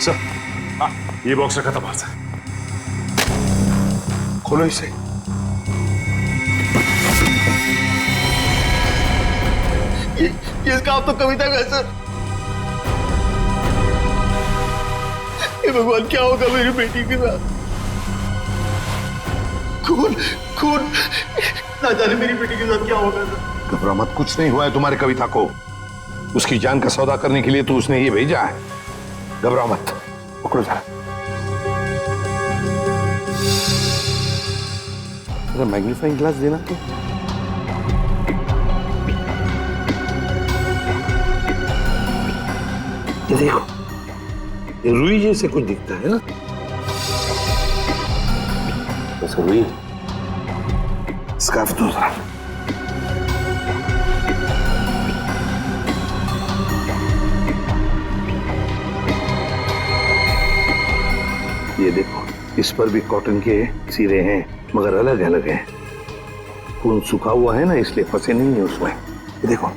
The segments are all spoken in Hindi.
सर, हाँ, ये बॉक्स रखा था बाहर से। खोलो इसे। ये इसका आप तो कविता का है सर। ये भगवान क्या होगा मेरी बेटी के साथ? खून खून, ना जाने मेरी बेटी के साथ क्या होगा सर। घबरा मत, कुछ नहीं हुआ है तुम्हारी कविता को। उसकी जान का सौदा करने के लिए तो उसने ये भेजा है। घबरा मत, पकड़ो जरा। मैग्नीफाइंग ग्लास देना तो। ये देखो, ये रुई जैसे कुछ दिखता है ना। बस रुई। स्कार्फ दो जरा। ये देखो, इस पर भी कॉटन के सिरे हैं, मगर अलग अलग हैं। खून सूखा हुआ है ना, इसलिए फंसे नहीं है उसमें। ये देखो।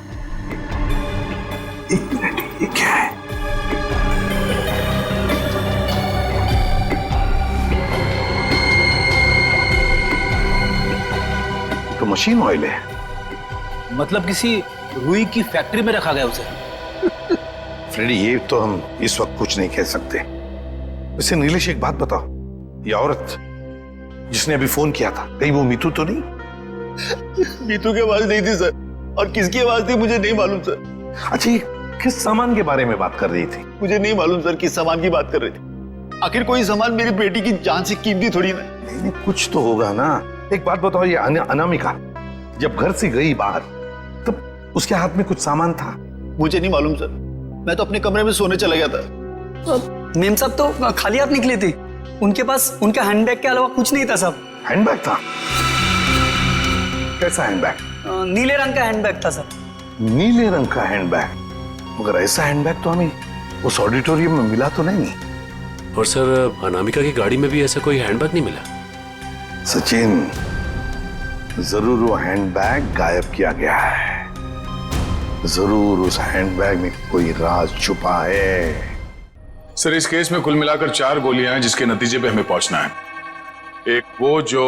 एक मिनट, ये क्या है? तो मशीन ऑयल है। मतलब किसी रुई की फैक्ट्री में रखा गया उसे? फ्रेडी, ये तो हम इस वक्त कुछ नहीं कह सकते। वैसे नीलेश, एक बात बताओ, ये औरत जिसने अभी फोन किया था, कहीं वो मीतू तो नहीं? मीतू की आवाज नहीं थी सर, और किसकी आवाज थी मुझे नहीं मालूम सर। अच्छा, ये किस सामान के बारे में बात कर रही थी? मुझे नहीं मालूम सर किस सामान की बात कर रही थी। आखिर कोई सामान मेरी बेटी की जान से कीमती थोड़ी ना। नहीं, कुछ तो होगा ना। एक बात बताओ, ये अनामिका जब घर से गई बाहर, तब उसके हाथ में कुछ सामान था? मुझे नहीं मालूम सर, मैं तो अपने कमरे में सोने चला गया था। मेम साहब तो खाली हाथ निकली थी। उनके पास उनके हैंडबैग के अलावा कुछ नहीं था साहब। हैंडबैग था? कैसा हैंडबैग? नीले रंग का हैंडबैग था सर। नीले रंग का हैंडबैग? मगर ऐसा हैंडबैग तो हमें उस ऑडिटोरियम में मिला तो नहीं। और सर, अनामिका की गाड़ी में भी ऐसा कोई हैंडबैग नहीं मिला। सचिन, जरूर वो हैंडबैग गायब किया गया है। जरूर उस हैंडबैग में कोई राज छुपा है। सर, इस केस में कुल मिलाकर 4 गोलियां हैं जिसके नतीजे पे हमें पहुंचना है। एक वो जो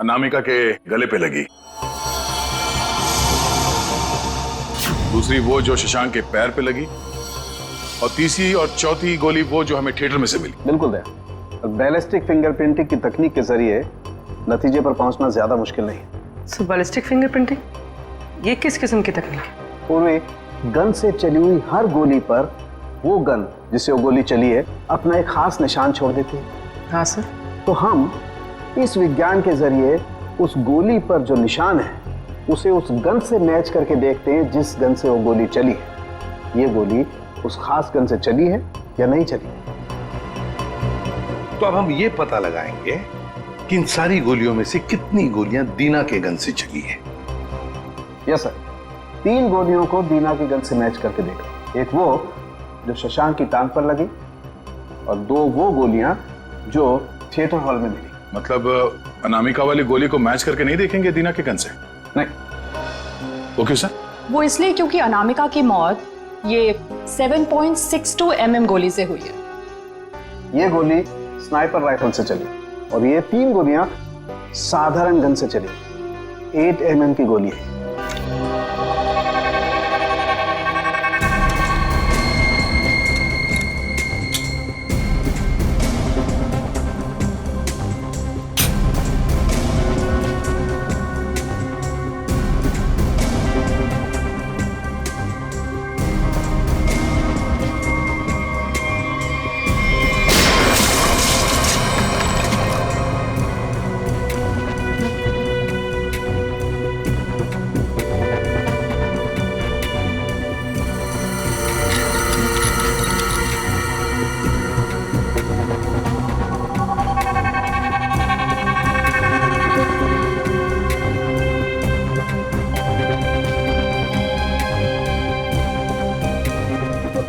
अनामिका के गले पे लगी, दूसरी वो जो शशांक के पैर पे लगी, और तीसरी और चौथी गोली वो जो हमें थिएटर में से मिली। बिल्कुल दया। बैलिस्टिक फिंगरप्रिंटिंग की तकनीक के जरिए नतीजे पर पहुंचना ज्यादा मुश्किल नहीं है। सो बैलिस्टिक फिंगरप्रिंटिंग, ये किस किस्म की तकनीक है? पूर्वी गन से चली हुई हर गोली पर वो गन जिससे वो गोली चली है अपना एक खास निशान छोड़ देती है। हाँ सर। तो हम इस विज्ञान के जरिए उस गोली पर जो निशान है उसे उस गन से मैच करके देखते हैं जिस गन से वो गोली चली है। ये गोली उस खास गन से चली है या नहीं चली। तो अब हम ये पता लगाएंगे कि इन सारी गोलियों में से कितनी गोलियां दीना के गन से चली है। यस सर, 3 गोलियों को दीना की गन से मैच करके देखा। एक वो जो शशांक की टांग पर लगी, और 2 वो गोलियां जो थिएटर हॉल में मिली। मतलब अनामिका वाली गोली को मैच करके नहीं देखेंगे दीना के गन से? नहीं। वो क्यों सर? वो इसलिए क्योंकि अनामिका की मौत ये 7.62 mm गोली से हुई है। ये गोली स्नाइपर राइफल से चली, और ये 3 गोलियां साधारण गन से चली। 8 mm की गोली है।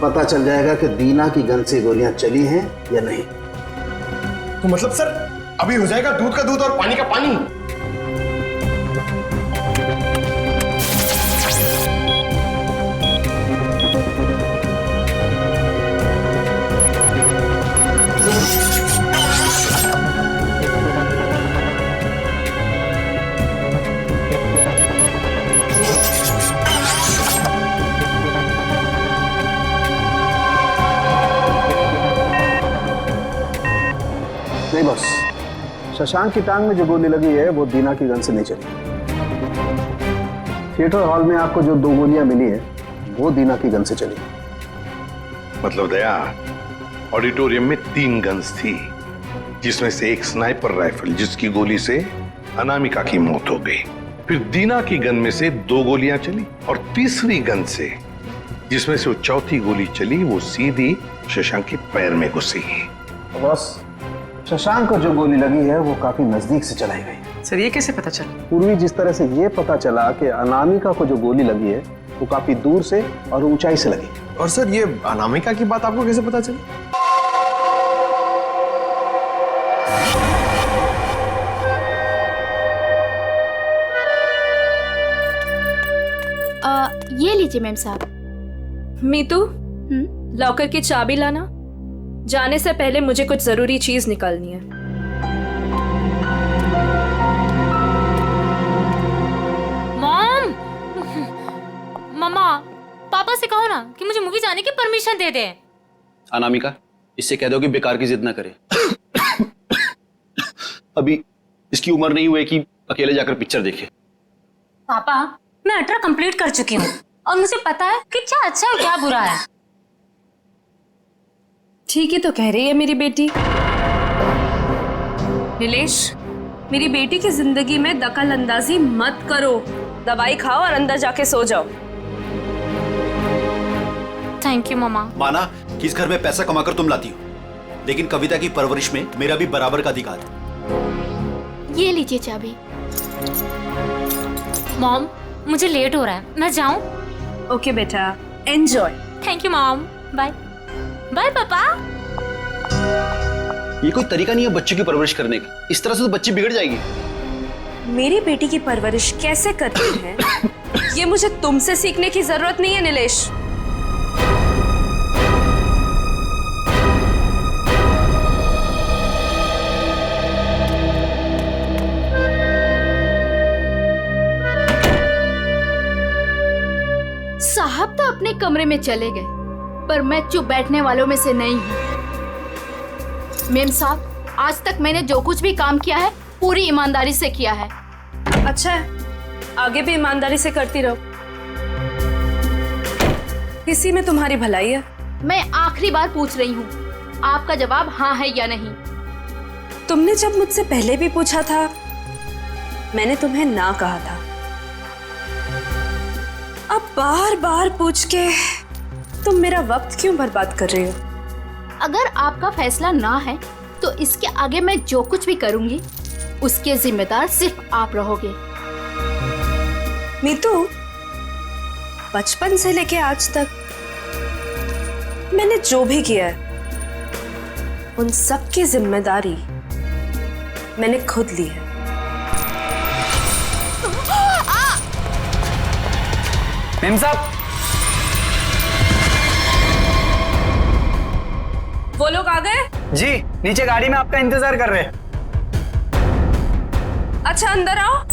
पता चल जाएगा कि दीना की गन से गोलियां चली हैं या नहीं। तो मतलब सर, अभी हो जाएगा दूध का दूध और पानी का पानी। नहीं बॉस, शशांक की टांग में जो गोली लगी है वो दीना की गन से नहीं चली। थिएटर हॉल में आपको जो 2 गोलियां मिली है वो दीना की गन से चली। मतलब दया, ऑडिटोरियम में 3 गन्स थी, जिसमें से एक स्नाइपर राइफल जिसकी गोली से अनामिका की मौत हो गई। फिर दीना की गन में से 2 गोलियां चली और तीसरी गन से जिसमें से वो चौथी गोली चली वो सीधी शशांक के पैर में घुसी। बॉस, शशांक को जो गोली लगी है वो काफी नजदीक से चलाई गई। सर ये कैसे पता चला? पूर्वी जिस तरह से ये पता चला कि अनामिका को जो गोली लगी है वो काफी दूर से और ऊंचाई से लगी। और सर ये अनामिका की बात आपको कैसे पता चली? ये लीजिए मैम साहब। मीतू, लॉकर की चाबी लाना। जाने से पहले मुझे कुछ जरूरी चीज निकालनी है। मॉम, मम्मा, पापा से कहो ना कि मुझे मूवी जाने की परमिशन दे दे। अनामिका, इससे कह दो कि बेकार की जिद ना करे। अभी इसकी उम्र नहीं हुई कि अकेले जाकर पिक्चर देखे। पापा, मैं 18 कंप्लीट कर चुकी हूँ और मुझे पता है कि क्या अच्छा है क्या बुरा है। ठीक ही तो कह रही है मेरी बेटी। नीलेश, मेरी बेटी की जिंदगी में दखल अंदाजी मत करो। दवाई खाओ और अंदर जाके सो जाओ। थैंक यू मम्मा। माना कि इस घर में पैसा कमाकर तुम लाती हो, लेकिन कविता की परवरिश में मेरा भी बराबर का अधिकार है। ये लीजिए चाबी। मॉम, मुझे लेट हो रहा है, मैं जाऊं? ओके बेटा, enjoy. Thank you mom, bye. Bye पापा। ये कोई तरीका नहीं है बच्चों की परवरिश करने का। इस तरह से तो बच्ची बिगड़ जाएगी। मेरी बेटी की परवरिश कैसे करते हैं ये मुझे तुमसे सीखने की जरूरत नहीं है नीलेश। साहब तो अपने कमरे में चले गए, पर मैं चुप बैठने वालों में से नहीं हूँ। मेम साहब, आज तक मैंने जो कुछ भी काम किया है पूरी ईमानदारी से किया है। अच्छा है, आगे भी ईमानदारी से करती रहो। इसी में तुम्हारी भलाई है। मैं आखिरी बार पूछ रही हूँ, आपका जवाब हाँ है या नहीं? तुमने जब मुझसे पहले भी पूछा था, मैंने तुम्हें ना कहा था। अब बार बार पूछ के तुम मेरा वक्त क्यों बर्बाद कर रही हो? अगर आपका फैसला ना है तो इसके आगे मैं जो कुछ भी करूंगी उसके जिम्मेदार सिर्फ आप रहोगे। मीतू, बचपन से लेके आज तक मैंने जो भी किया है उन सब की जिम्मेदारी मैंने खुद ली है। मेम साहब, वो लोग आ गए? जी, नीचे गाड़ी में आपका इंतजार कर रहे हैं। अच्छा, अंदर आओ।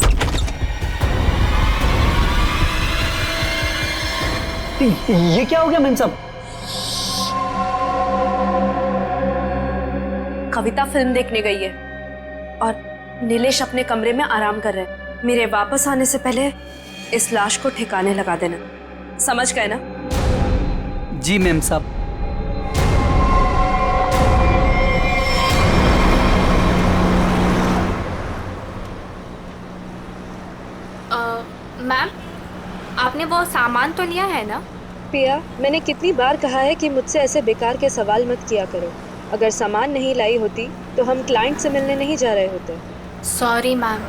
ये क्या हो गया मेम साहब? कविता फिल्म देखने गई है और नीलेश अपने कमरे में आराम कर रहे हैं। मेरे वापस आने से पहले इस लाश को ठिकाने लगा देना, समझ गए ना? जी मेम साहब। मैम, आपने वो सामान तो लिया है ना? पिया, मैंने कितनी बार कहा है कि मुझसे ऐसे बेकार के सवाल मत किया करो। अगर सामान नहीं लाई होती तो हम क्लाइंट से मिलने नहीं जा रहे होते। Sorry ma'am.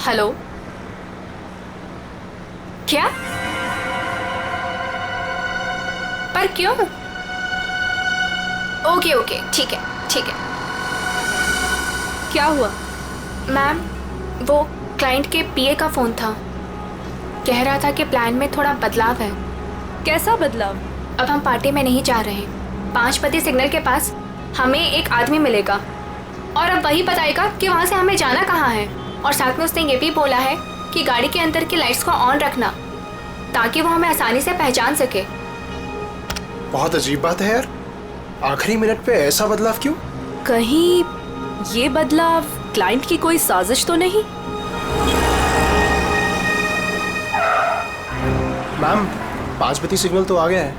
हेलो, क्या? पर क्यों? ओके ओके, ठीक है ठीक है। क्या हुआ? मैम, वो क्लाइंट के पीए का फोन था। कह रहा था कि प्लान में थोड़ा बदलाव है। कैसा बदलाव? अब हम पार्टी में नहीं जा रहे। 5 बजे सिग्नल के पास हमें एक आदमी मिलेगा और अब वही बताएगा कि वहाँ से हमें जाना कहाँ है। और साथ में उसने ये भी बोला है कि गाड़ी के अंदर की लाइट्स को ऑन रखना। ताकि वो हमें आसानी से पहचान सके। बहुत अजीब बात है यार, आखिरी मिनट पे ऐसा बदलाव क्यों? कहीं ये बदलाव क्लाइंट की कोई साजिश तो नहीं? मैम 5 बत्ती सिग्नल तो आ गया है।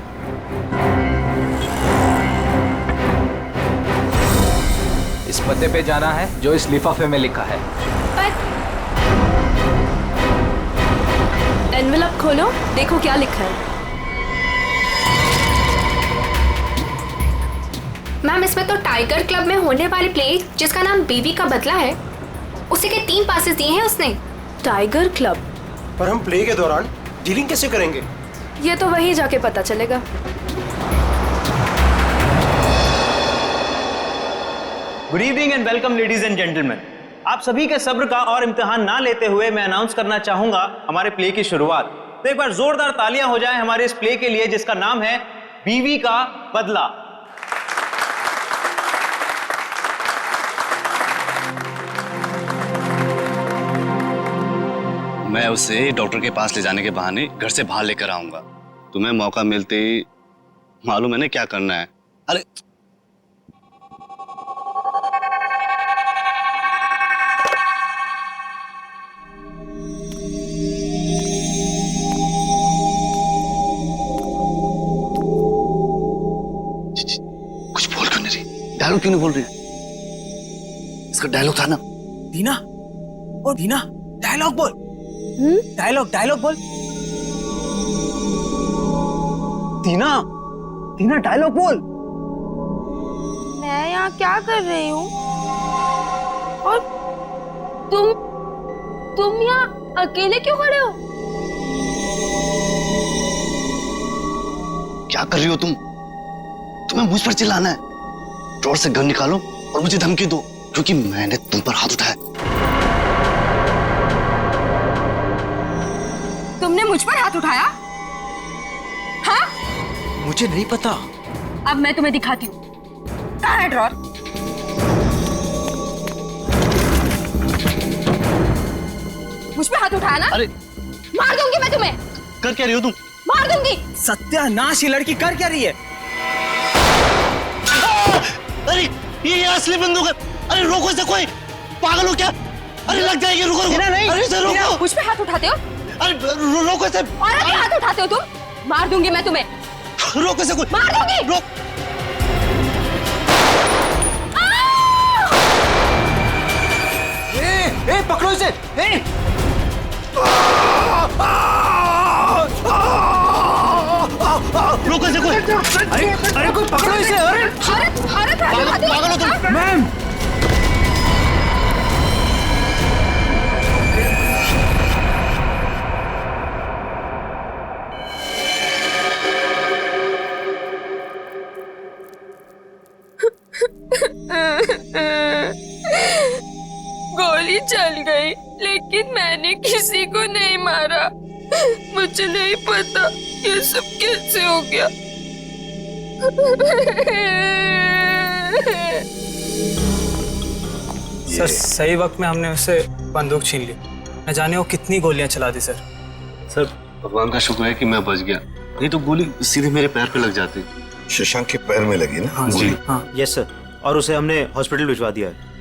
इस पते पे जाना है जो इस लिफाफे में लिखा है। एनवेलप खोलो, देखो क्या लिखा है। मैम इसमें तो टाइगर क्लब में होने वाली प्ले जिसका नाम बीवी का बदला है, उसी के 3 पासेस दिए हैं उसने। Tiger club? पर हम प्ले के दौरान डीलिंग कैसे करेंगे? ये तो वहीं जाके पता चलेगा। Good evening and welcome ladies and gentleman. आप सभी के सब्र का और इम्तिहान ना लेते हुए मैं अनाउंस करना चाहूंगा हमारे प्ले की शुरुआत। तो एक बार जोरदार तालियां हो जाएं हमारे इस प्ले के लिए जिसका नाम है बीवी का बदला। मैं उसे डॉक्टर के पास ले जाने के बहाने घर से बाहर लेकर आऊंगा। तुम्हें मौका मिलते ही मालूम है ना क्या करना है। अरे कुछ बोल क्यों नहीं रही? डायलॉग क्यों नहीं बोल रही? इसका डायलॉग था ना। दीना, ओ दीना, डायलॉग बोल। डायलॉग बोल। दीना डायलॉग बोल। मैं यहाँ क्या कर रही हूँ और तुम यहाँ अकेले क्यों खड़े हो? क्या कर रही हो तुम? तुम्हें मुझ पर चिल्लाना है? ड्रॉर से गन निकालो और मुझे धमकी दो क्योंकि मैंने तुम पर हाथ उठाया। तुमने मुझ पर हाथ उठाया? हाँ? मुझे नहीं पता। अब मैं तुम्हें दिखाती हूँ। कहाँ है ड्रॉर? मुझ पे हाथ उठाया ना? अरे मार दूंगी मैं तुम्हें। कर क्या रही हो तुम? मार दूंगी। सत्यानाश, ये लड़की कर क्या रही है? अरे ये असली बंदूक है। अरे रोको इसे, कोई पागल हो क्या? अरे लग जाएगी, रुको रुको। नहीं, अरे इसे रोको। मुझ पे हाथ उठाते हो? अरे रोको इसे। और अभी हाथ उठाते हो तुम? मार दूंगी मैं तुम्हें। रोको इसे, कोई मार दूंगी। रोक। ए पकड़ो इसे। रोको इसे कोई। अरे कोई पकड़ो इसे। अरे पागल हो तुम? मैम गोली चल गई लेकिन मैंने किसी को नहीं मारा। मुझे नहीं पता ये सब कैसे हो गया। सर सही वक्त में हमने उससे बंदूक छीन ली। न जाने वो कितनी गोलियां चला दी सर। सर भगवान का शुक्र है कि मैं बच गया, नहीं तो गोली सीधे मेरे पैर पे लग जाती। शशांक के पैर में लगी ना? हाँ जी हाँ। यस सर, और उसे हमने हॉस्पिटल भिजवा दिया है।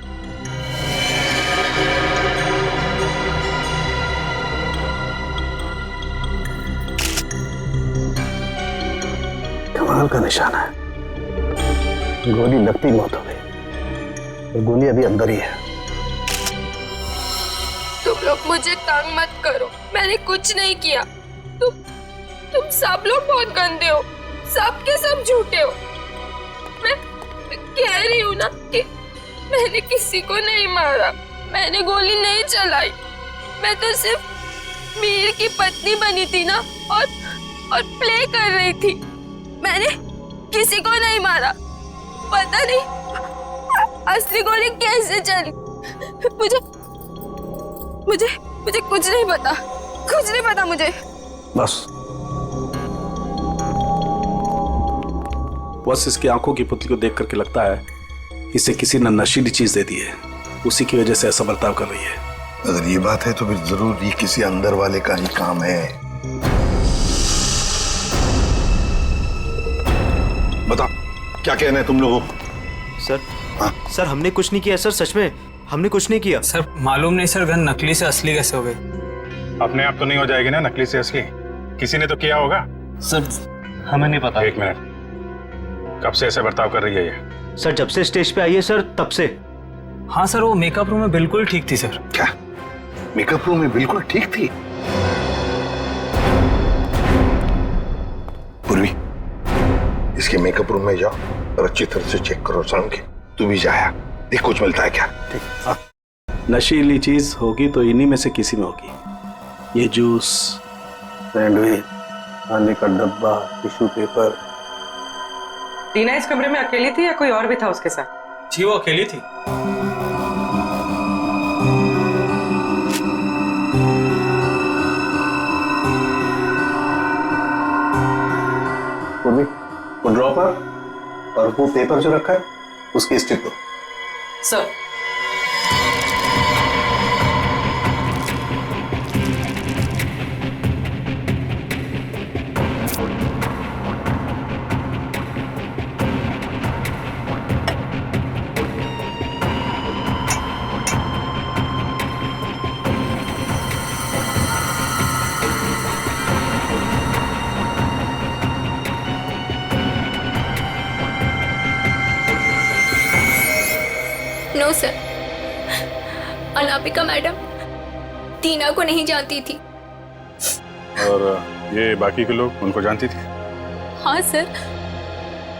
कमाल का निशाना है। गोली लगती मौत हो गई और गोली अभी अंदर ही है। तुम लोग मुझे तंग मत करो, मैंने कुछ नहीं किया। तुम सब लोग बहुत गंदे हो, सब के सब झूठे हो। मैं कह रही हूँ ना कि मैंने किसी को नहीं मारा, मैंने गोली नहीं चलाई। मैं तो सिर्फ मीर की पत्नी बनी थी ना और प्ले कर रही थी। मैंने किसी को नहीं मारा। पता नहीं असली गोली कैसे चली। मुझे कुछ नहीं पता मुझे। बस इसकी आंखों की पुतली को देख करके लगता है इसे किसी ने नशीली चीज दे दी है, उसी की वजह से ऐसा बर्ताव कर रही है। अगर ये बात है तो फिर जरूर ये किसी अंदर वाले का ही काम है। बताओ क्या कहना है तुम लोगों को? सर सर हमने कुछ नहीं किया सर, सच में हमने कुछ नहीं किया। सर मालूम नहीं सर, गन नकली से असली कैसे हो गई? अपने आप तो नहीं हो जाएगी ना नकली से असली, किसी ने तो किया होगा। सर हमें नहीं पता। एक मिनट, कब से ऐसे बर्ताव कर रही है ये? सर जब से स्टेज पे आई है सर तब से। हाँ सर, वो मेकअप रूम में बिल्कुल ठीक थी सर। क्या मेकअप रूम में बिल्कुल ठीक थी? पूर्वी, इसके मेकअप रूम में जाओ और अच्छी तरह से चेक करो। शाम के तू भी जाया, देख कुछ मिलता है क्या। ठीक। नशीली चीज होगी तो इन्हीं में से किसी में होगी। ये जूस, सैंडविच, खाने का डब्बा, टिश्यू पेपर। टीना इस कमरे में अकेली थी या कोई और भी था उसके साथ? जी वो अकेली थी। पूर्वी, वो ड्रॉपर और वो पेपर जो रखा है उसकी स्ट्रिप दो। Sir no sir, Anamika madam Tina को नहीं जानती थी। और ये बाकी के लोग उनको जानती थी? हाँ सर,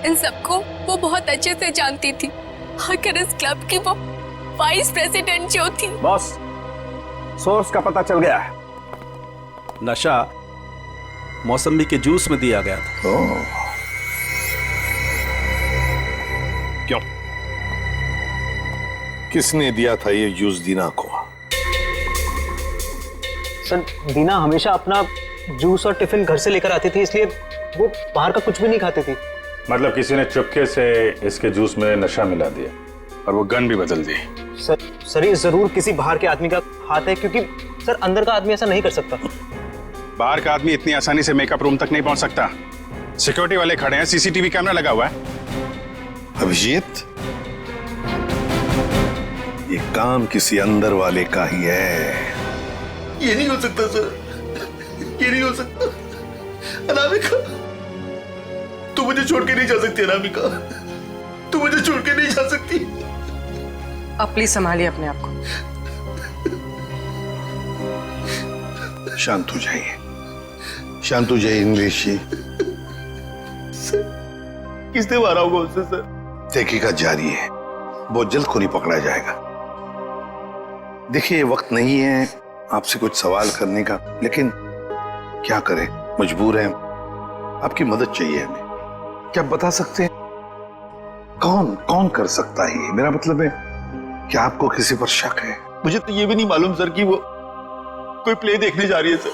इन सबको वो बहुत अच्छे से जानती थी। आखिर इस क्लब की वो वाइस प्रेसिडेंट जो थी। बॉस, सोर्स का पता चल गया है। नशा मौसमी के जूस में दिया गया था। क्यों? किसने दिया था ये जूस दीना को? सर दीना हमेशा अपना जूस और टिफिन घर से लेकर आती थी, इसलिए वो बाहर का कुछ भी नहीं खाती थी। मतलब किसी ने चुपके से इसके जूस में नशा मिला दिया और वो गन भी बदल दी। सर ये जरूर किसी बाहर के आदमी का हाथ है, क्योंकि सर अंदर का आदमी ऐसा नहीं कर सकता। बाहर का आदमी इतनी आसानी से मेकअप रूम तक नहीं पहुंच सकता। सिक्योरिटी वाले खड़े हैं, सीसीटीवी कैमरा लगा हुआ है। अभिजीत, ये काम किसी अंदर वाले का ही है। ये नहीं हो सकता सर, ये नहीं हो सकता। अनामिका, तू मुझे छोड़ के नहीं जा सकती। अनामिका, तू मुझे छोड़ के नहीं जा सकती। अब प्लीज संभालिए अपने आप को। शांत हो जाइए, शांत हो जाइए इंग्लिश जी। किसने मारा होगा उससे सर? तहकीकात जारी है, बहुत जल्द खूनी पकड़ा जाएगा। देखिए ये वक्त नहीं है आपसे कुछ सवाल करने का, लेकिन क्या करें, मजबूर हैं। आपकी मदद चाहिए हमें। क्या आप बता सकते हैं कौन कौन कर सकता है ये? मेरा मतलब है क्या आपको किसी पर शक है? मुझे तो ये भी नहीं मालूम सर कि वो कोई प्ले देखने जा रही है सर।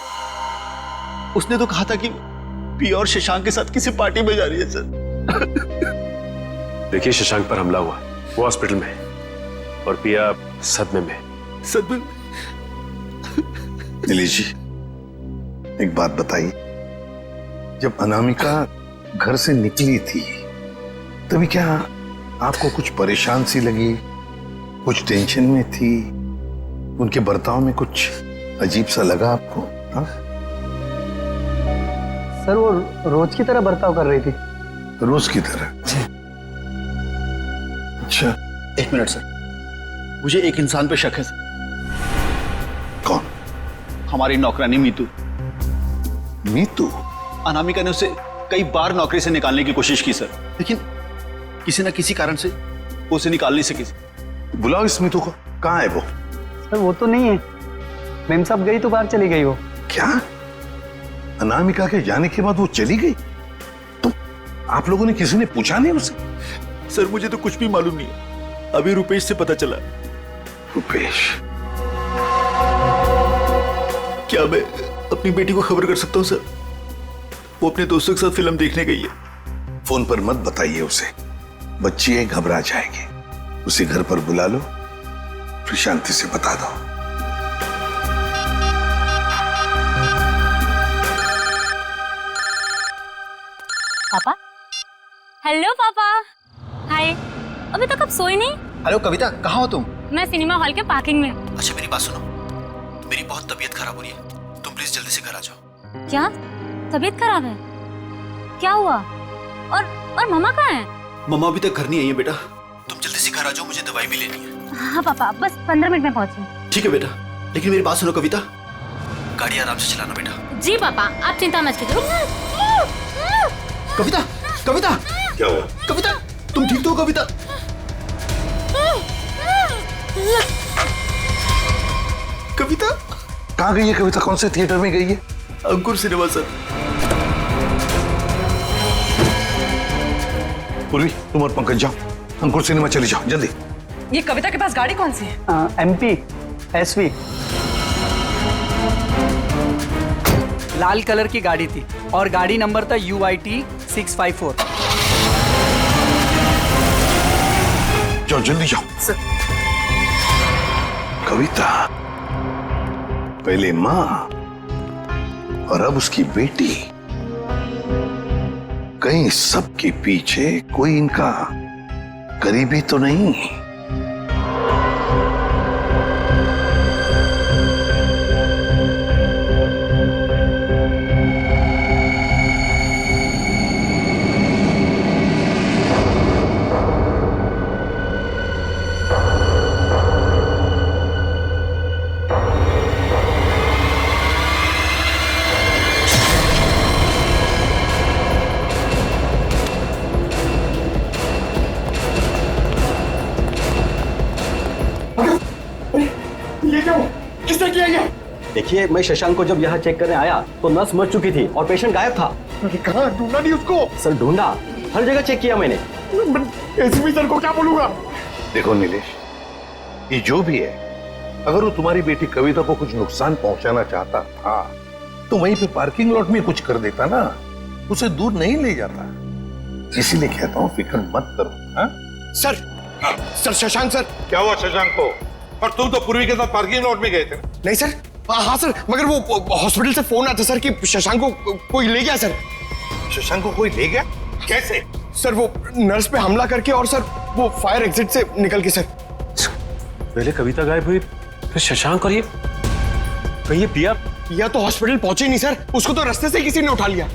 उसने तो कहा था कि पिया और शशांक के साथ किसी पार्टी में जा रही है सर। देखिए शशांक पर हमला हुआ, वो हॉस्पिटल में है और पिया सदमे में। सदमे? नीलेश जी, एक बात बताइए, जब अनामिका घर से निकली थी तभी क्या आपको कुछ परेशान सी लगी, कुछ टेंशन में थी? उनके बर्ताव में कुछ अजीब सा लगा आपको? हाँ? सर वो रोज की तरह बर्ताव कर रही थी। रोज की तरह? अच्छा। एक मिनट सर, मुझे एक इंसान पे शक है सर। कौन? हमारी नौकरानी मीतू। मीतू? अनामिका ने उसे कई बार नौकरी से निकालने की कोशिश की सर, लेकिन किसी न किसी कारण से वो उसे निकाल नहीं सकी। बुलाओ इस मीतू को। कहाँ है वो? सर वो तो नहीं है, मेम साहब गई तो बाहर चली गई वो। क्या? अनामिका के जाने के बाद वो चली गई? तो आप लोगों ने किसी ने पूछा नहीं उसे? सर मुझे तो कुछ भी मालूम नहीं है, अभी रुपेश से पता चला। रुपेश? क्या मैं अपनी बेटी को खबर कर सकता हूँ सर? वो अपने दोस्तों के साथ फिल्म देखने गई है। फोन पर मत बताइए उसे, बच्ची है, घबरा जाएगी। उसे घर पर बुला लो, फिर शांति से बता दो। पापा? हेलो पापा। हाय। अभी तक आप सोए नहीं? हेलो कविता, कहाँ हो तुम? मैं सिनेमा हॉल के पार्किंग में। अच्छा मेरी बात सुनो, मेरी बहुत तबीयत खराब हो रही है, तुम प्लीज जल्दी से घर आ जाओ। क्या तबीयत खराब है? क्या हुआ? और मम्मा कहाँ है? मम्मा अभी तक घर नहीं आई है बेटा, तुम जल्दी से घर आ जाओ, मुझे दवाई भी लेनी है। हाँ पापा, बस 15 मिनट में पहुंची। ठीक है बेटा, लेकिन मेरी बात सुनो कविता, गाड़ी आराम से चलाना बेटा। जी पापा, आप चिंता मत कीजिए। कविता, कविता क्या हुआ? कविता तुम ठीक तो हो कविता? कविता कहाँ गई है कविता? कौन से थिएटर में गई है? अंकुर सिनेमा सर। पूर्वी तुम और पंकज जाओ, अंकुर सिनेमा चले जाओ जल्दी। ये कविता के पास गाड़ी कौन सी है? MP SV लाल कलर की गाड़ी थी और गाड़ी नंबर था UIT 654। जाओ जल्दी जाओ। कविता पहले माँ और अब उसकी बेटी, कहीं सबके पीछे कोई इनका करीबी तो नहीं? देखिए, मैं शशांक को जब यहाँ चेक करने आया तो नर्स मर चुकी थी और पेशेंट गायब था। कहाँ ढूंढा नहीं उसको? सर ढूंढा, हर जगह चेक किया मैंने। एसपी सर को क्या बोलूंगा? देखो नीलेश, ये जो भी है, अगर वो तुम्हारी बेटी कविता को कुछ नुकसान पहुंचाना चाहता था तो वहीं पे पार्किंग लॉट में कुछ कर देता ना, उसे दूर नहीं ले जाता। इसीलिए कहता हूँ फिक्र मत करो। हाँ? Sir Shashank sir. क्या हुआ शशांक को? और तुम तो पूर्वी के साथ पार्किंग लॉट में गए थे। नहीं सर। हाँ सर, मगर वो हॉस्पिटल से फोन आता सर कि शशांक को कोई ले गया सर। शशांक को कोई ले गया? कैसे? सर वो नर्स पे हमला करके और सर वो फायर एग्जिट से निकल के सर। पहले कविता गायब हुई, फिर शशांक, और ये कहीं पिया तो हॉस्पिटल पहुंचे नहीं सर, उसको तो रास्ते से किसी ने उठा लिया।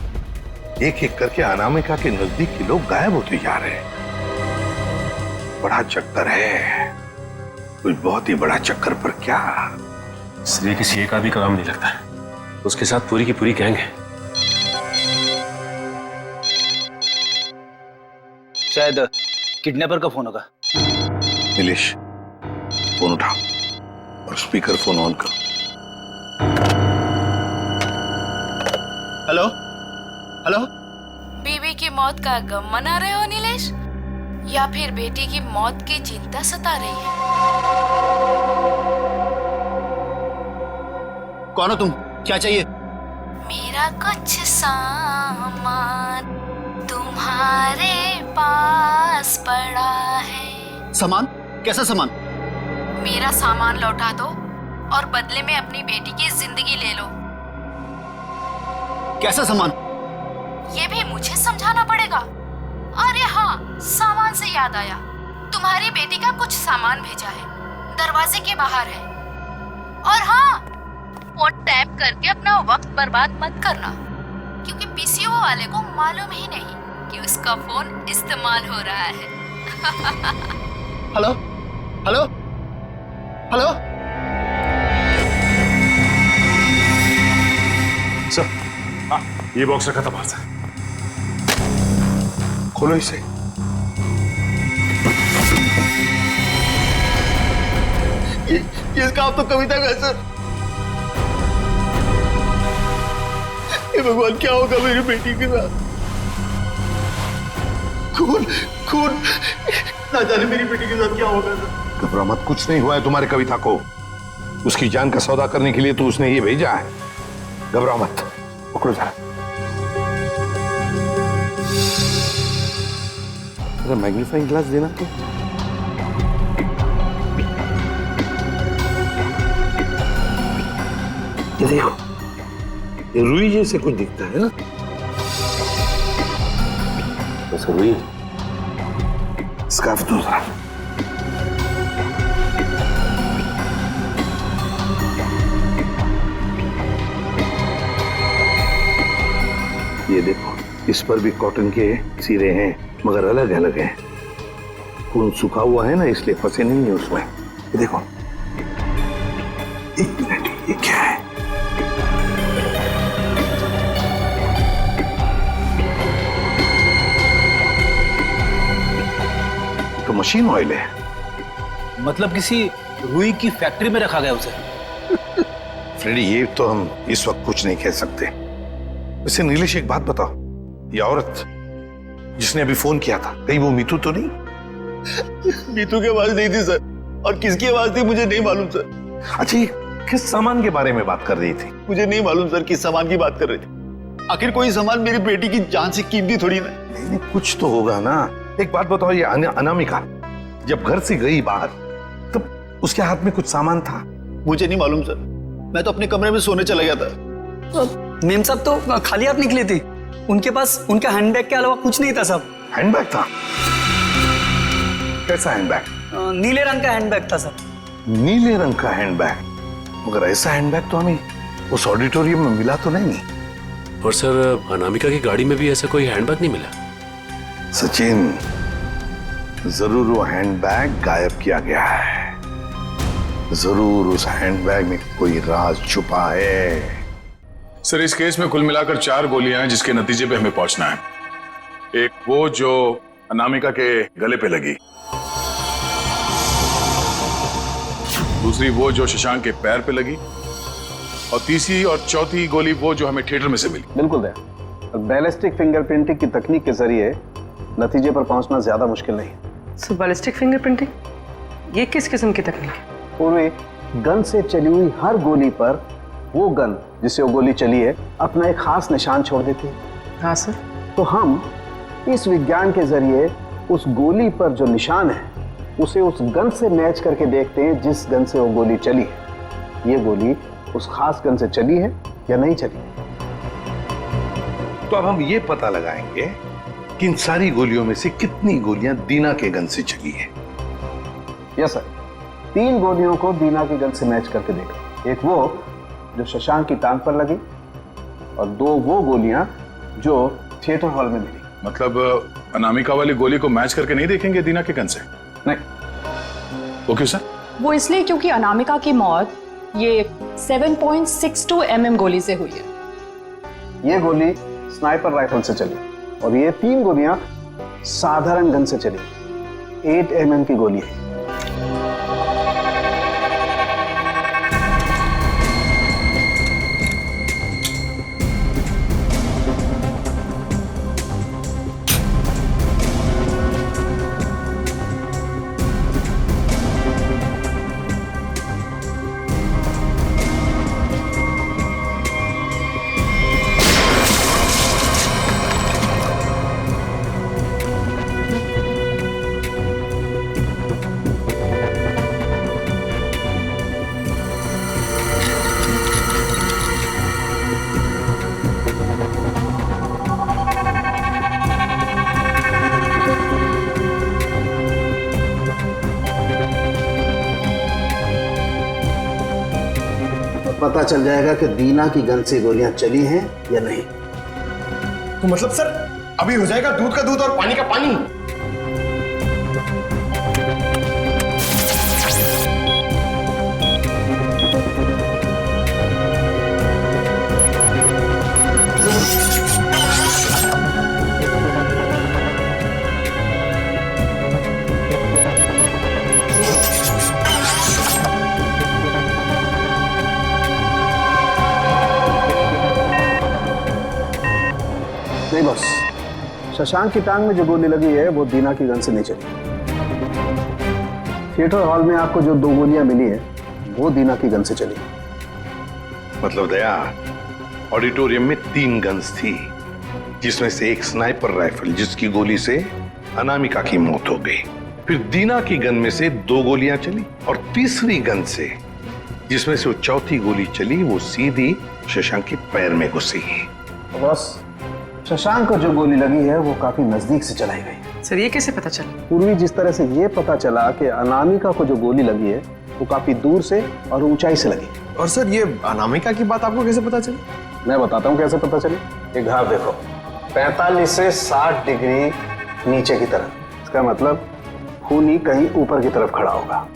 एक एक करके अनामिका के नजदीक के लोग गायब होते जा रहे हैं। बड़ा चक्कर है, कुछ बहुत ही बड़ा चक्कर। पर क्या इसलिए किसी एक आदमी का काम नहीं लगता है, उसके साथ पूरी की पूरी गैंग है। शायद किडनैपर का फोन होगा। नीलेश फोन उठाओ और स्पीकर फोन ऑन करो। Hello hello. बीवी की मौत का गम मना रहे हो नीलेश, या फिर बेटी की मौत की चिंता सता रही है? कौन हो तुम? क्या चाहिए? मेरा कुछ सामान तुम्हारे पास पड़ा है। सामान? कैसा सामान? मेरा सामान लौटा दो और बदले में अपनी बेटी की जिंदगी ले लो। कैसा सामान? ये भी मुझे समझाना पड़ेगा? अरे हाँ, सामान से याद आया, तुम्हारी बेटी का कुछ सामान भेजा है, दरवाजे के बाहर है। और हाँ, फोन टैप करके अपना वक्त बर्बाद मत करना, क्योंकि पीसीओ वाले को मालूम ही नहीं कि उसका फोन इस्तेमाल हो रहा है। Hello hello hello. सर, हाँ, ये बॉक्स रखा था बाहर से। खोलो इसे। ये काम तो कविता का है सर। हे भगवान, क्या होगा मेरी बेटी के साथ? खून खून, ना जाने मेरी बेटी के साथ क्या होगा सर। घबरा मत, कुछ नहीं हुआ है तुम्हारी कविता को। उसकी जान का सौदा करने के लिए तो उसने ये भेजा है। घबरा मत, पकड़ो जरा। अरे मैग्नीफाइंग ग्लास देना तो। ये देखो, ये रुई जैसे कुछ दिखता है ना? बस रुई स्कार्फ दो जरा। ये देखो, इस पर भी कॉटन के सिरे हैं मगर अलग अलग हैं। खून सूखा हुआ है ना, इसलिए फंसे नहीं है उसमें। ये देखो, एक मिनट, ये क्या है? तो मशीन ऑयल है। मतलब किसी रुई की फैक्ट्री में रखा गया उसे। फ्रेडी, ये तो हम इस वक्त कुछ नहीं कह सकते। वैसे नीलेश, एक बात बताओ, ये औरत जिसने अभी फोन किया था, कहीं वो मीतू तो नहीं? मीतू की आवाज नहीं थी सर, और किसकी आवाज थी मुझे नहीं मालूम सर। अच्छा, ये किस सामान के बारे में बात कर रही थी? मुझे नहीं मालूम सर किस सामान की बात कर रही थी। आखिर कोई सामान मेरी बेटी की जान से कीमती थोड़ी ना। नहीं, कुछ तो होगा ना। एक बात बताओ, ये अनामिका जब घर से गई बाहर, तब उसके हाथ में कुछ सामान था? मुझे नहीं मालूम सर, मैं तो अपने कमरे में सोने चला गया था। मेम साहब तो खाली हाथ निकली थी, उनके पास उनका हैंडबैग के अलावा कुछ नहीं था साहब। हैंडबैग था? कैसा हैंडबैग? नीले रंग का हैंडबैग था सर। नीले रंग का हैंडबैग? मगर ऐसा हैंडबैग तो हमें उस ऑडिटोरियम में मिला तो नहीं। और सर, अनामिका की गाड़ी में भी ऐसा कोई हैंडबैग नहीं मिला। सचिन, जरूर वो हैंडबैग गायब किया गया है। जरूर उस हैंडबैग में कोई राज छुपा है। सर, इस केस में कुल मिलाकर 4 गोलियां हैं जिसके नतीजे पे हमें पहुंचना है। एक वो जो अनामिका के गले पे लगी, दूसरी वो जो शशांक के पैर पे लगी, और तीसरी और चौथी गोली वो जो हमें थिएटर में से मिली। बिल्कुल दया, बैलिस्टिक फिंगरप्रिंटिंग की तकनीक के जरिए नतीजे पर पहुंचना ज्यादा मुश्किल नहीं है। सो बैलिस्टिक फिंगरप्रिंटिंग, ये किस किस्म की तकनीक है? पूरे गन से चली हुई हर गोली पर वो गन जिससे वो गोली चली है अपना एक खास निशान छोड़ देती है। हाँ सर। तो हम इस विज्ञान के जरिए उस गोली पर जो निशान है उसे उस गन से मैच करके देखते हैं जिस गन से वो गोली चली है। ये गोली उस खास गन से चली है या नहीं चली। तो अब हम ये पता लगाएंगे कि इन सारी गोलियों में से कितनी गोलियां दीना के गन से चली है। यस सर, 3 गोलियों को दीना की गन से मैच करके देखा। एक वो जो शशांक की टांग पर लगी, और 2 वो गोलियां जो थिएटर हॉल में मिली। मतलब अनामिका वाली गोली को मैच करके नहीं देखेंगे दीना के गन से? नहीं। वो क्यों सर? वो इसलिए क्योंकि अनामिका की मौत ये 7.62 mm गोली से हुई है। ये गोली स्नाइपर राइफल से चली, और ये 3 गोलियां साधारण गन से चली। 8 mm की गोली है। पता चल जाएगा कि दीना की गन से गोलियां चली हैं या नहीं। तो मतलब सर, अभी हो जाएगा दूध का दूध और पानी का पानी। नहीं बॉस, शशांक की टांग में जो गोली लगी है वो दीना की गन से नहीं चली। थिएटर हॉल में आपको जो 2 गोलियां मिली है वो दीना की गन से चली। मतलब दया, ऑडिटोरियम में 3 गन्स थी, जिसमें से एक स्नाइपर राइफल जिसकी गोली से अनामिका की मौत हो गई। फिर दीना की गन में से 2 गोलियां चली, और तीसरी गन से जिसमें से वो चौथी गोली चली वो सीधी शशांक के पैर में घुसी। बॉस, शशांक को जो गोली लगी है वो काफी नजदीक से चलाई गई। सर ये कैसे पता चला? पूर्वी, जिस तरह से ये पता चला कि अनामिका को जो गोली लगी है वो काफी दूर से और ऊंचाई से लगी। और सर ये अनामिका की बात आपको कैसे पता चली? मैं बताता हूँ कैसे पता चली। ये घाव देखो, 45 से 60 डिग्री नीचे की तरफ, इसका मतलब खूनी कहीं ऊपर की तरफ खड़ा होगा।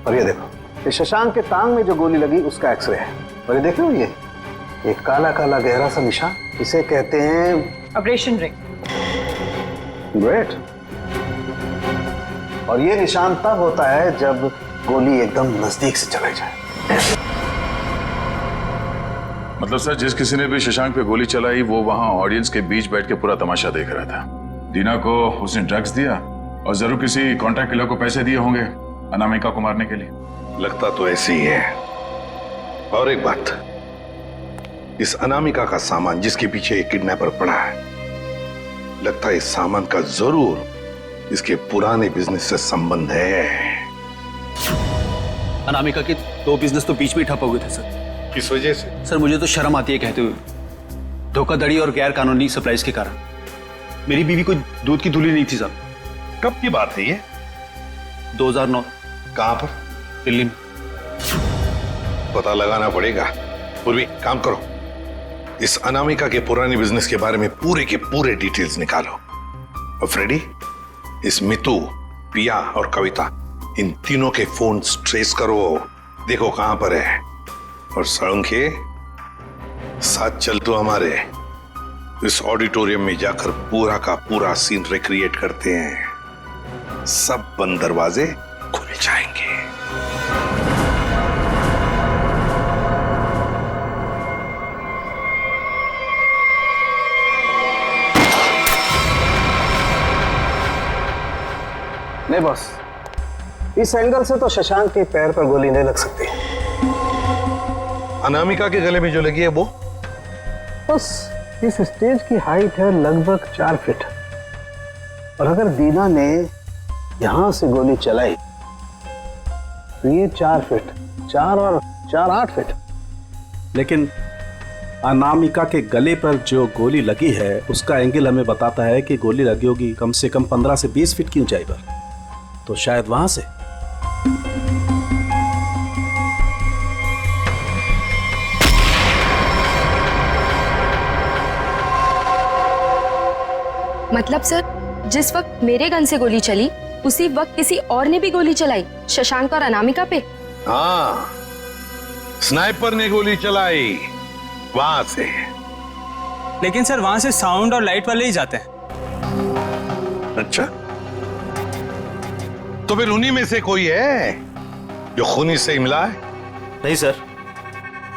और ये देखो, ये शशांक के टांग में जो गोली लगी उसका एक्सरे है। और ये देखो, ये काला काला गहरा सा निशान, इसे कहते हैं ऑपरेशन रिंग। ग्रेट। और ये निशान तब होता है जब गोली एकदम नजदीक से चलाई जाए। मतलब सर, जिस किसी ने भी शशांक पे गोली चलाई वो वहां ऑडियंस के बीच बैठ के पूरा तमाशा देख रहा था। दीना को उसने ड्रग्स दिया और जरूर किसी कॉन्ट्रैक्ट किलर को पैसे दिए होंगे अनामिका को मारने के लिए। लगता तो ऐसे ही है। और एक बात, इस अनामिका का सामान जिसके पीछे एक किडनैपर पड़ा है, लगता है इस सामान का जरूर इसके पुराने बिजनेस से संबंध है। अनामिका के 2 बिजनेस तो बीच में ठप हो गए थे सर। किस वजह से? सर मुझे तो शर्म आती है कहते हुए, धोखाधड़ी और गैर कानूनी सप्लाईज के कारण। मेरी बीवी कोई दूध की धुली नहीं थी साहब। कब की बात है ये? 2009। कहां पर? दिल्ली में। पता लगाना पड़ेगा। पूर्वी, काम करो, इस अनामिका के पुराने बिजनेस के बारे में पूरे के पूरे डिटेल्स निकालो। और फ्रेडी, इस मितू, पिया और कविता, इन तीनों के फोन ट्रेस करो, देखो कहां पर है। और सड़ंखे, साथ चल तो हमारे इस ऑडिटोरियम में जाकर पूरा का पूरा सीन रिक्रिएट करते हैं। सब बंद दरवाजे खुल जाएंगे। नहीं बॉस, इस एंगल से तो शशांक के पैर पर गोली नहीं लग सकती। अनामिका के गले में जो लगी है वो? बस इस स्टेज की हाइट है लगभग 4 फीट। और अगर दीना ने यहां से गोली चलाई तो ये 4 फीट, 4 और 4 8 फीट। लेकिन अनामिका के गले पर जो गोली लगी है उसका एंगल हमें बताता है कि गोली लगी होगी कम से कम 15 से 20 फीट की ऊंचाई पर। तो शायद वहां से। मतलब सर, जिस वक्त मेरे गन से गोली चली उसी वक्त किसी और ने भी गोली चलाई शशांक और अनामिका पे? हाँ, स्नाइपर ने गोली चलाई वहां से। लेकिन सर वहां से साउंड और लाइट वाले ही जाते हैं। अच्छा, तो फिर उन्हीं में से कोई है जो खूनी से मिला है? नहीं सर,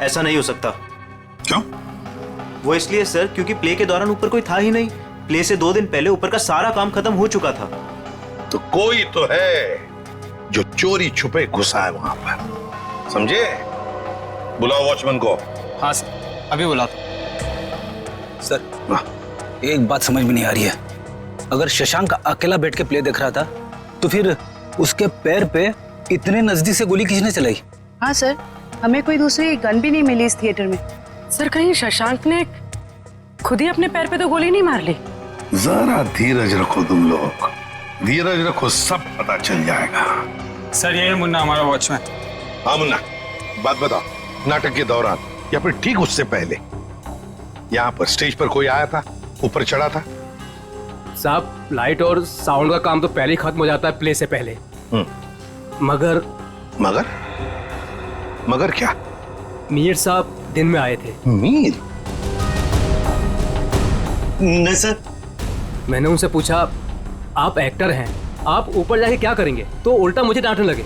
ऐसा नहीं हो सकता। क्यों? वो इसलिए सर क्योंकि प्ले के दौरान ऊपर कोई था ही नहीं। प्ले से 2 दिन पहले ऊपर का सारा काम खत्म हो चुका था। तो कोई तो है जो चोरी छुपे घुसा है वहां पर, समझे? बुलाओ वॉचमैन को। हाँ सर, अभी बुलाता। सर एक बात समझ में नहीं आ रही है, अगर शशांक अकेला बैठ के प्ले देख रहा था तो फिर उसके पैर पे इतने नजदीक से गोली किसने चलाई? हाँ सर, हमें कोई दूसरी गन भी नहीं मिली इस थिएटर में। सर कहीं शशांक ने खुद ही अपने पैर पे तो गोली नहीं मार ली? जरा धीरज रखो तुम लोग, धीरज रखो, सब पता चल जाएगा। सर ये मुन्ना हमारा वॉचमैन। हाँ मुन्ना, बात बताओ, नाटक के दौरान या फिर ठीक उससे पहले यहाँ पर स्टेज पर कोई आया था, ऊपर चढ़ा था? साहब लाइट और साउंड का काम तो पहले ही खत्म हो जाता है प्ले से पहले। मगर मगर मगर क्या? मीर साहब दिन में आए थे। मीर? नहीं सर। मैंने उनसे पूछा, आप एक्टर हैं, आप ऊपर जाके क्या करेंगे? तो उल्टा मुझे डांटने लगे।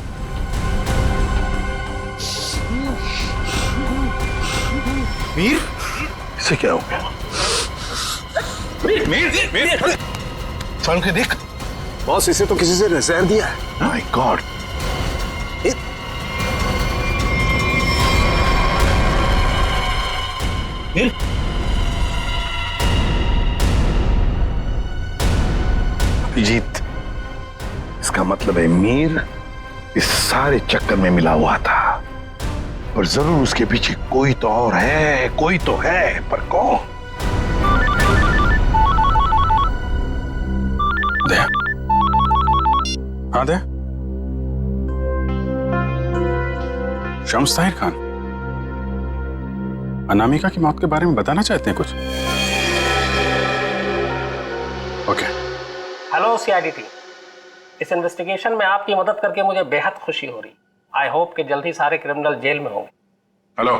मीर? इसे क्या हो गया? मीर मीर मीर साउंड के देख। बॉस, इसे तो किसी से जहर दिया है। My God. अभिजीत, इसका मतलब है मीर इस सारे चक्कर में मिला हुआ था, और जरूर उसके पीछे कोई तो और है, कोई तो है, पर कौन? दया, हाँ दया, शम्स ताहिर खान अनामिका की मौत के बारे में बताना चाहते हैं कुछ? ओके। हेलो सीआईडी टीम, इस इन्वेस्टिगेशन में आपकी मदद करके मुझे बेहद खुशी हो रही। आई होप कि जल्द ही सारे क्रिमिनल जेल में होंगे। हेलो,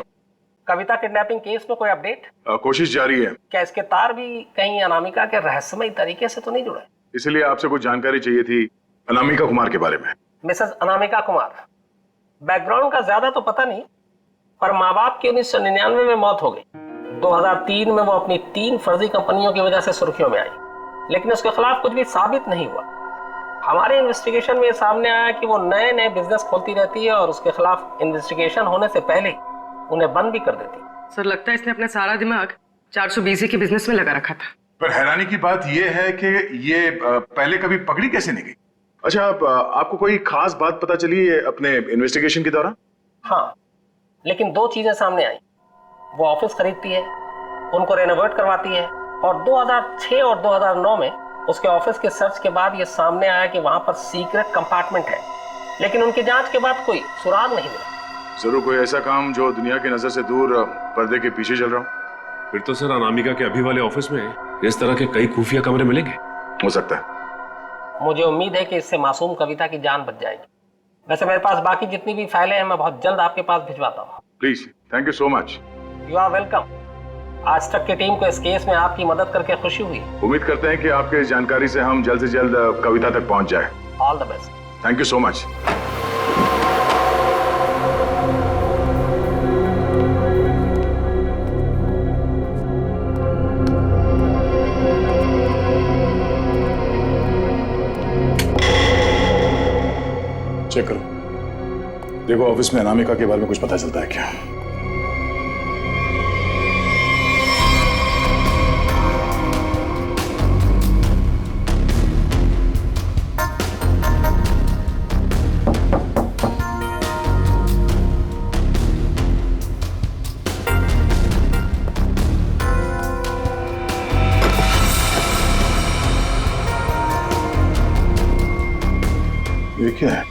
कविता किडनैपिंग केस में कोई अपडेट? कोशिश जारी है। क्या इसके तार भी कहीं अनामिका के रहस्यमय तरीके से तो नहीं जुड़े? इसलिए आपसे कुछ जानकारी चाहिए थी अनामिका कुमार के बारे में। मिसेस अनामिका कुमार, बैकग्राउंड का ज्यादा तो पता नहीं, पर माँ बाप की 1999 में मौत हो गई। 2003 में वो अपनी 3 फर्जी कंपनियों की वजह से सुर्खियों में आई, लेकिन उसके खिलाफ कुछ भी साबित नहीं हुआ। हमारे इन्वेस्टिगेशन में सामने आया कि वो नए नए बिजनेस खोलती रहती है और उसके खिलाफ इन्वेस्टिगेशन होने से पहले उन्हें बंद भी कर देती। सर, लगता है इसने अपना सारा दिमाग 420 के बिजनेस में लगा रखा था। पर हैरानी की बात यह है कि ये पहले कभी पकड़ी कैसे नहीं गई? अच्छा, आपको कोई खास बात पता चली है अपने इन्वेस्टिगेशन के दौरान? हाँ, लेकिन 2 चीजें सामने आई। वो ऑफिस खरीदती है, उनको रेनोवेट करवाती है, और 2006 और 2009 में उसके ऑफिस के सर्च के बाद ये सामने आया कि वहां पर सीक्रेट कंपार्टमेंट है, लेकिन उनकी जांच के बाद कोई सुराग नहीं मिला। जरूर कोई ऐसा काम जो दुनिया की नजर से दूर पर्दे के पीछे चल रहा हो। फिर तो सर अनामिका के अभी वाले ऑफिस में इस तरह के कई खुफिया कमरे मिलेंगे। हो सकता है। मुझे उम्मीद है कि इससे मासूम कविता की जान बच जाएगी। वैसे मेरे पास बाकी जितनी भी फाइलें हैं मैं बहुत जल्द आपके पास भिजवाता हूँ। Please, thank you so much. You are welcome. आज तक की टीम को इस केस में आपकी मदद करके खुशी हुई। उम्मीद करते हैं कि आपके जानकारी से हम जल्द से जल्द कविता तक पहुंच जाए। All the best. Thank you so much. Check करो, देखो ऑफिस में अनामिका के बारे में कुछ पता चलता है क्या? ये क्या है?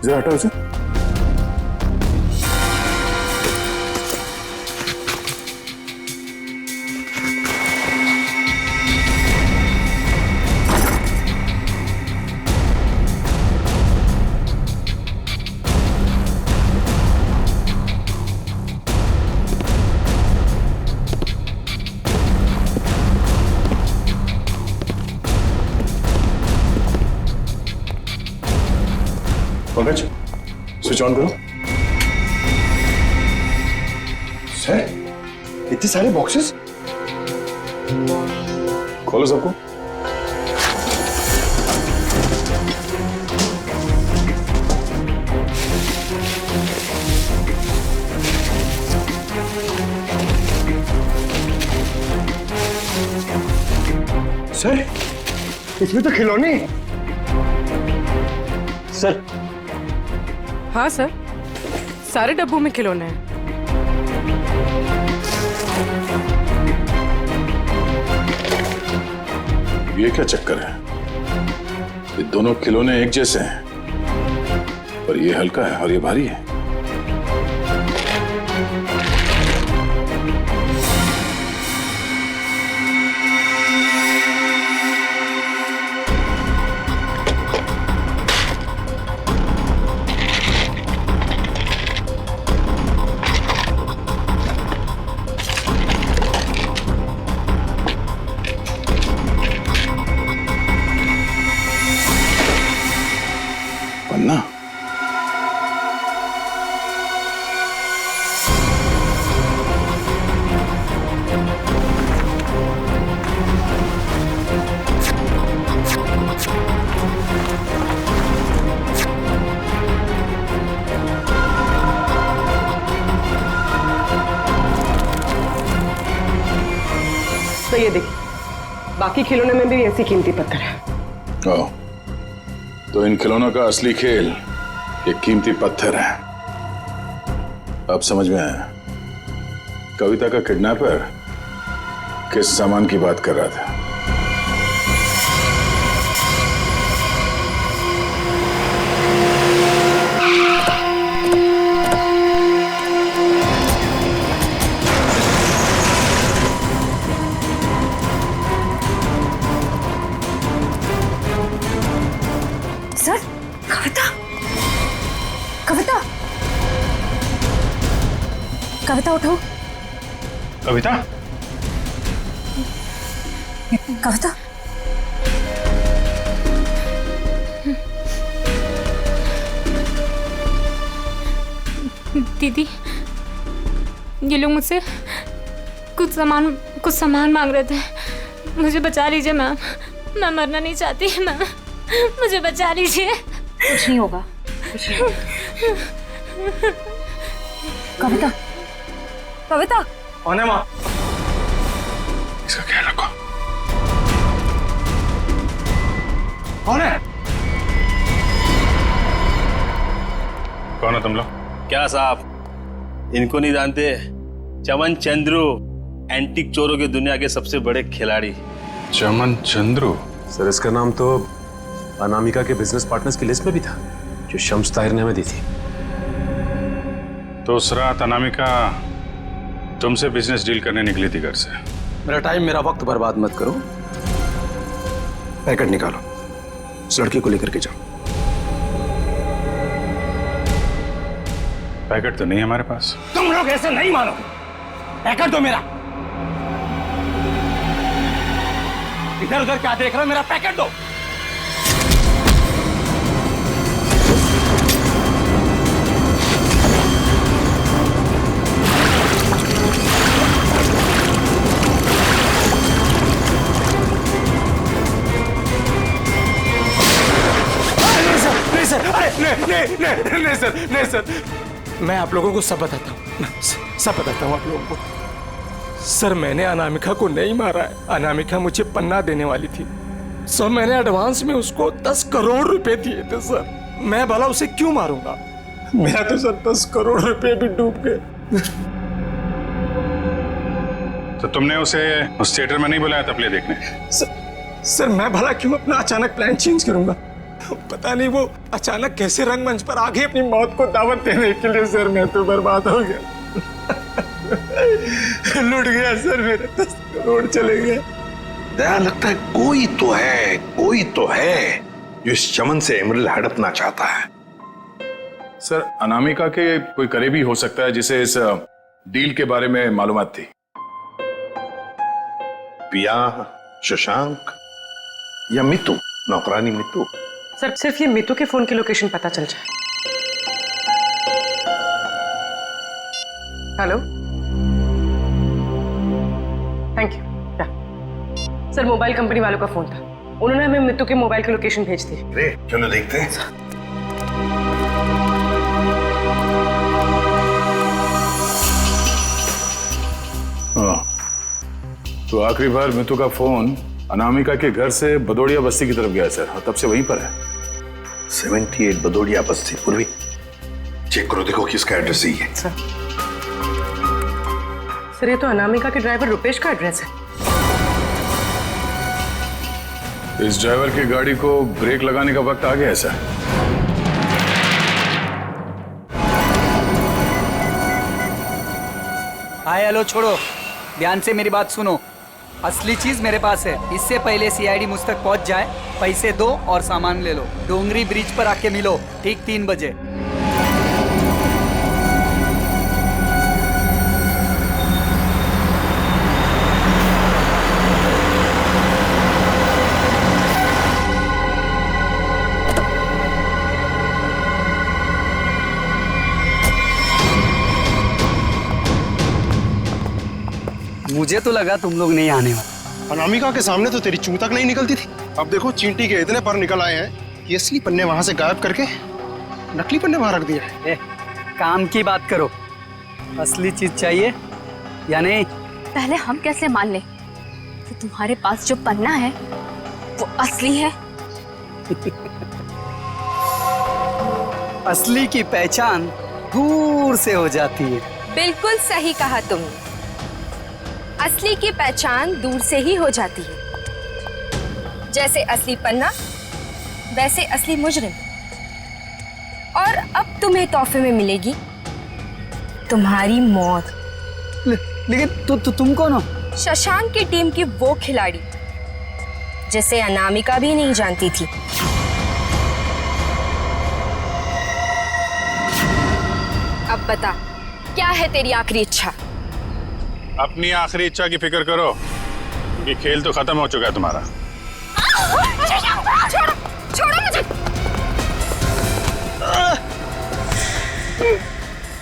जरा हटाओ इसे। पंकज, स्विच ऑन करो। सर, इतने सारे बॉक्सेस? खोलो सबको। सर, इसमें तो खिलौने। सर। हाँ सर, सारे डब्बों में खिलौने हैं। ये क्या चक्कर है? ये दोनों खिलौने एक जैसे हैं, पर ये हल्का है और ये भारी है। पन्ना? तो ये देखिए, बाकी खिलौने में भी ऐसी कीमती पत्थर है। ओह, तो इन खिलौनों का असली खेल ये कीमती पत्थर है। अब समझ में आया। कविता का किडनैपर किस सामान की बात कर रहा था? सर, कविता, कविता, कविता उठो। कविता, कविता, दीदी, ये लोग मुझसे कुछ सामान मांग रहे थे। मुझे बचा लीजिए मैम, मैं मरना नहीं चाहती मैम, मुझे बचा लीजिए। कुछ नहीं होगा, कुछ नहीं होगा। कविता, कविता, कौन है माँ? इसका ख्याल रखो। कौन है? कौन हो तुम लोग? क्या साहब, इनको नहीं जानते? चमन चंद्रू, एंटीक चोरों की दुनिया के सबसे बड़े खिलाड़ी। चमन चंद्रू? सर इसका नाम तो अनामिका के बिजनेस पार्टनर्स की लिस्ट में भी था, जो शम्स ताहिर ने हमें दी थी। तो उस रात अनामिका तुमसे बिजनेस डील करने निकली थी घर से? मेरा टाइम, मेरा वक्त बर्बाद मत करो। पैकेट निकालो, उस लड़के को लेकर के जाओ। पैकेट तो नहीं है हमारे पास। तुम लोग ऐसे नहीं मानोगे। पैकेट दो मेरा। इधर उधर क्या देख रहे हो? मेरा पैकेट दो। नहीं सर, मैं आप लोगों को सब बताता हूँ, सब बताता हूँ आप लोगों को। सर, मैंने अनामिका को नहीं मारा है। अनामिका मुझे पन्ना देने वाली थी सर। मैंने एडवांस में उसको 10 करोड़ रुपए दिए थे सर। मैं भला उसे क्यों मारूंगा? मेरा तो सर 10 करोड़ रुपए भी डूब गए। तो तुमने उसे उस थिएटर में नहीं बुलाया था प्ले देखने? सर मैं भला क्यों अपना अचानक प्लान चेंज करूंगा? पता नहीं वो अचानक कैसे रंगमंच पर आ गई अपनी मौत को दावत देने के लिए। सर मैं तो बर्बाद हो गया। लूट गया सर, मेरे 10 करोड़ चले गए। दया, लगता है कोई तो है जो इस चमन से एमरल्ड हड़पना चाहता है। सर, अनामिका के कोई करीबी हो सकता है जिसे इस डील के बारे में मालूमात थी। पिया, शशांक या मितू, नौकरानी मितू? सर, सिर्फ ये मितू के फोन की लोकेशन पता चल जाए। Hello, thank you. Sir, mobile company वालों का फोन था, उन्होंने हमें मितू के मोबाइल की लोकेशन भेज दी। अरे चलो देखते हैं। हाँ, तो आखिरी बार मितू का फोन अनामिका के घर से बदौड़िया बस्ती की तरफ गया सर, और तब से वहीं पर है। 78 बदौड़िया बस्ती। पूर्वी चेक करो, देखो किसका एड्रेस यही है। सर, ये तो अनामिका के ड्राइवर रुपेश का एड्रेस है। इस ड्राइवर की गाड़ी को ब्रेक लगाने का वक्त आ गया है सर। हाय हेलो छोड़ो, ध्यान से मेरी बात सुनो। असली चीज मेरे पास है। इससे पहले सीआईडी मुझ तक पहुंच जाए, पैसे दो और सामान ले लो। डोंगरी ब्रिज पर आके मिलो ठीक 3 बजे। मुझे तो लगा तुम लोग नहीं आने वाले। अनामिका के सामने तो तेरी चूं तक नहीं निकलती थी। अब देखो चींटी के इतने पर निकल आए हैं कि असली पन्ने वहां से गायब करके नकली पन्ने वहां रख दिए। काम की बात करो, असली चीज चाहिए या नहीं? पहले हम कैसे मान लें कि तुम्हारे पास जो पन्ना है वो असली है? असली की पहचान दूर से हो जाती है। बिल्कुल सही कहा तुमने। असली की पहचान दूर से ही हो जाती है। जैसे असली पन्ना वैसे असली मुजरिम। और अब तुम्हें तोहफे में मिलेगी तुम्हारी मौत। लेकिन तुम कौन हो? शशांक की टीम की वो खिलाड़ी जिसे अनामिका भी नहीं जानती थी। अब बता, क्या है तेरी आखिरी इच्छा? अपनी आखिरी इच्छा की फिक्र करो, क्योंकि खेल तो खत्म हो चुका है तुम्हारा। छोड़ो, छोड़ो मुझे।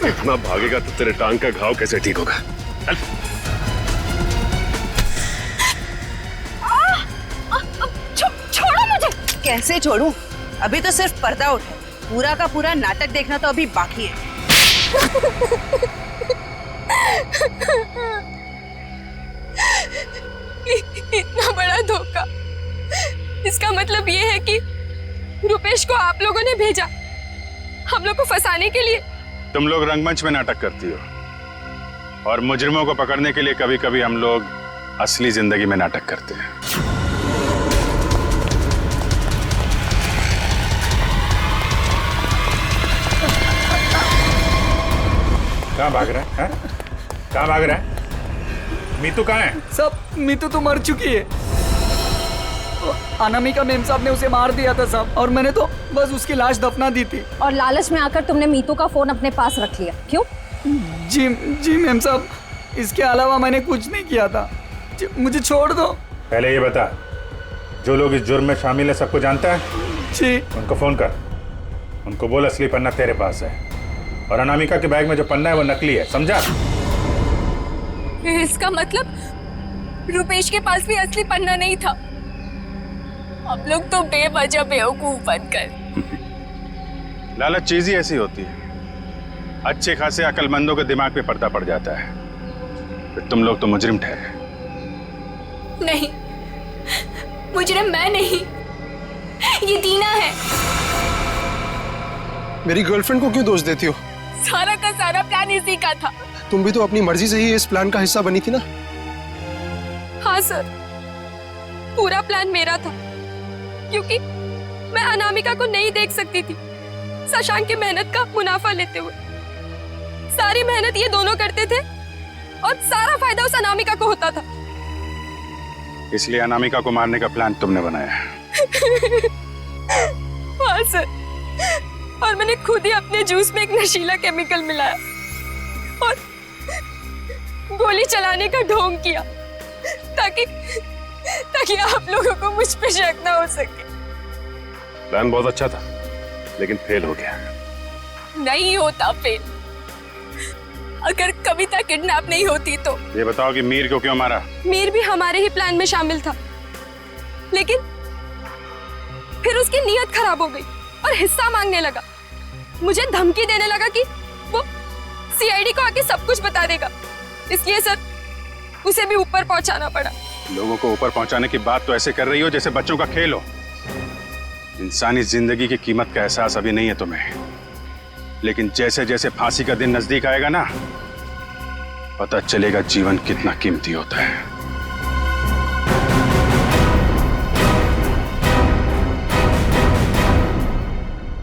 इतना भागेगा तो तेरे टांग का घाव कैसे ठीक होगा? चल। छोड़ो मुझे। कैसे छोड़ूं? अभी तो सिर्फ पर्दा उठा है, पूरा का पूरा नाटक देखना तो अभी बाकी है। इतना बड़ा धोखा। इसका मतलब ये है कि रुपेश को आप लोगों ने भेजा हम लोग को फंसाने के लिए। तुम लोग रंगमंच में नाटक करती हो और मुजरिमों को पकड़ने के लिए कभी कभी हम लोग असली जिंदगी में नाटक करते हैं। कहाँ भाग रहा है? कहाँ भाग रहा है? मीतू कहाँ है? सब मीतू तो मर चुकी है। अनामिका मेम साहब ने उसे मार दिया था साहब, और मैंने तो बस उसकी लाश दफना दी थी। और लालच में आकर तुमने मीतू का फोन अपने पास रख लिया, क्यों? जी मेम साहब, इसके अलावा मैंने कुछ नहीं किया था। मुझे छोड़ दो। पहले ये बता, जो लोग इस जुर्म में शामिल है सबको जानता है? जी। उनको फोन कर, उनको बोल असली पन्ना तेरे पास है और अनामिका के बैग में जो पन्ना है वो नकली है, समझा? इसका मतलब रुपेश के पास भी असली पन्ना नहीं था। आप लोग तो बेवजह बेवकूफ बनकर। लालच चीज ही ऐसी होती है, अच्छे खासे अकलमंदों के दिमाग पे पर्दा पड़ जाता है, फिर तुम लोग तो मुजरिम ठहरे। नहीं, मुजरिम मैं नहीं, ये दीना है। मेरी गर्लफ्रेंड को क्यों दोष देती हो? सारा का सारा प्लान इसी का था। तुम भी तो अपनी मर्जी से ही इस प्लान का हिस्सा बनी थी ना? हाँ सर, पूरा प्लान मेरा था, क्योंकि मैं अनामिका को नहीं देख सकती थी शशांक की मेहनत का मुनाफा लेते हुए। सारी मेहनत ये दोनों करते थे और सारा फायदा उस अनामिका को होता था। इसलिए अनामिका को मारने का प्लान तुमने बनाया। हाँ सर, और मैंने खुद ही अपने जूस में एक नशीला केमिकल मिलाया और गोली चलाने का ढोंग किया ताकि आप लोगों को मुझ पे शक ना हो सके। प्लान बहुत अच्छा था, लेकिन फेल हो गया। नहीं होता फेल। अगर कविता किडनैप नहीं होती तो। ये बताओ कि मीर को क्यों मारा? मीर भी हमारे ही प्लान में शामिल था, लेकिन फिर उसकी नीयत खराब हो गई और हिस्सा मांगने लगा। मुझे धमकी देने लगा कि वो सीआईडी को आके सब कुछ बता देगा। इसलिए सर, उसे भी ऊपर पहुंचाना पड़ा। लोगों को ऊपर पहुंचाने की बात तो ऐसे कर रही हो जैसे बच्चों का खेल हो। इंसानी जिंदगी की कीमत का एहसास अभी नहीं है तुम्हें, लेकिन जैसे जैसे फांसी का दिन नजदीक आएगा ना, पता चलेगा जीवन कितना कीमती होता है।